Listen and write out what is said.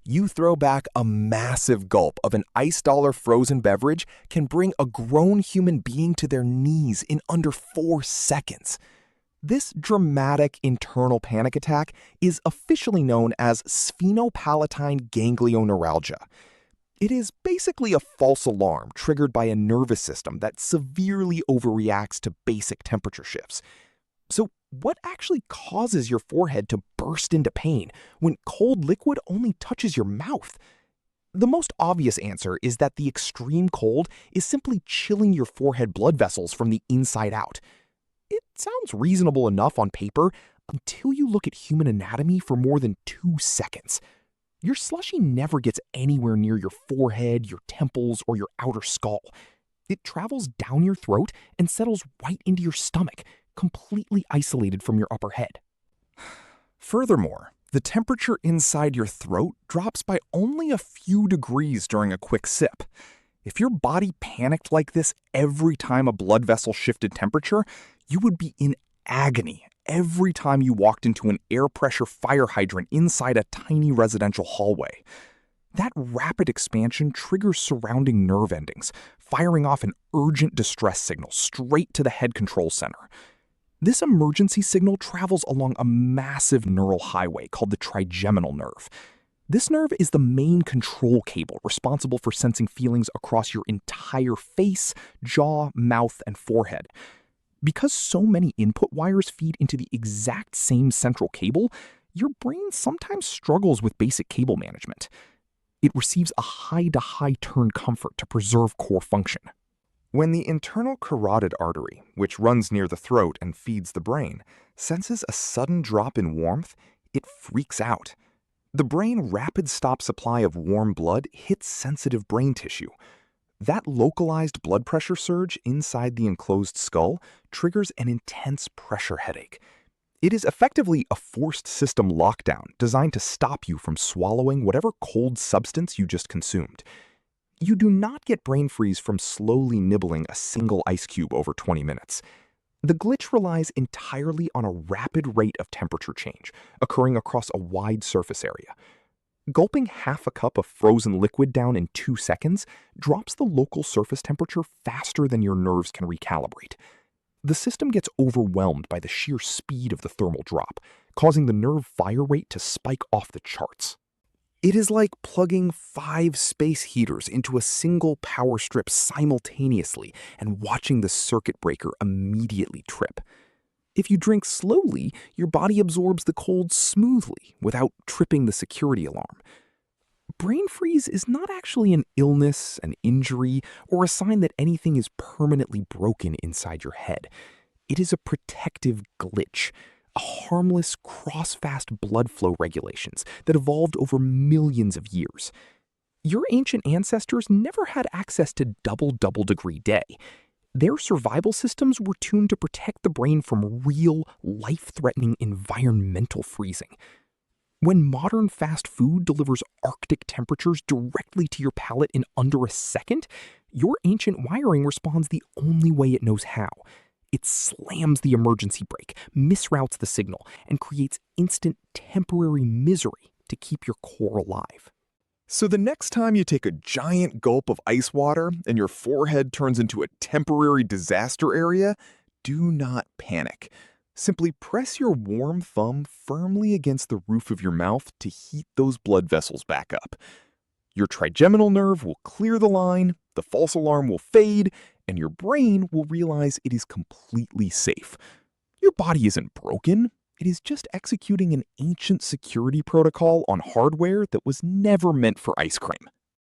You throw back a massive gulp of an ice dollar frozen beverage can bring a grown human being to their knees in under 4 seconds. This dramatic internal panic attack is officially known as sphenopalatine ganglioneuralgia. It is basically a false alarm triggered by a nervous system that severely overreacts to basic temperature shifts. So, what actually causes your forehead to burst into pain when cold liquid only touches your mouth? The most obvious answer is that the extreme cold is simply chilling your forehead blood vessels from the inside out. It sounds reasonable enough on paper until you look at human anatomy for more than 2 seconds. Your slushie never gets anywhere near your forehead, your temples, or your outer skull. It travels down your throat and settles right into your stomach, completely isolated from your upper head. Furthermore, the temperature inside your throat drops by only a few degrees during a quick sip. If your body panicked like this every time a blood vessel shifted temperature, you would be in agony every time you walked into an air pressure fire hydrant inside a tiny residential hallway. That rapid expansion triggers surrounding nerve endings, firing off an urgent distress signal straight to the head control center. This emergency signal travels along a massive neural highway called the trigeminal nerve. This nerve is the main control cable responsible for sensing feelings across your entire face, jaw, mouth, and forehead. Because so many input wires feed into the exact same central cable, your brain sometimes struggles with basic cable management. It receives a high-to-high turn comfort to preserve core function. When the internal carotid artery, which runs near the throat and feeds the brain, senses a sudden drop in warmth, it freaks out. The brain's rapid stop supply of warm blood hits sensitive brain tissue. That localized blood pressure surge inside the enclosed skull triggers an intense pressure headache. It is effectively a forced system lockdown designed to stop you from swallowing whatever cold substance you just consumed. You do not get brain freeze from slowly nibbling a single ice cube over 20 minutes. The glitch relies entirely on a rapid rate of temperature change, occurring across a wide surface area. Gulping half a cup of frozen liquid down in 2 seconds drops the local surface temperature faster than your nerves can recalibrate. The system gets overwhelmed by the sheer speed of the thermal drop, causing the nerve fire rate to spike off the charts. It is like plugging 5 space heaters into a single power strip simultaneously and watching the circuit breaker immediately trip. If you drink slowly, your body absorbs the cold smoothly without tripping the security alarm. Brain freeze is not actually an illness, an injury, or a sign that anything is permanently broken inside your head. It is a protective glitch, a harmless cross-fast blood flow regulations that evolved over millions of years. Your ancient ancestors never had access to double degree day. Their survival systems were tuned to protect the brain from real, life-threatening environmental freezing. When modern fast food delivers Arctic temperatures directly to your palate in under a second, your ancient wiring responds the only way it knows how. It slams the emergency brake, misroutes the signal, and creates instant temporary misery to keep your core alive. So the next time you take a giant gulp of ice water and your forehead turns into a temporary disaster area, do not panic. Simply press your warm thumb firmly against the roof of your mouth to heat those blood vessels back up. Your trigeminal nerve will clear the line, the false alarm will fade, and your brain will realize it is completely safe. Your body isn't broken. It is just executing an ancient security protocol on hardware that was never meant for ice cream.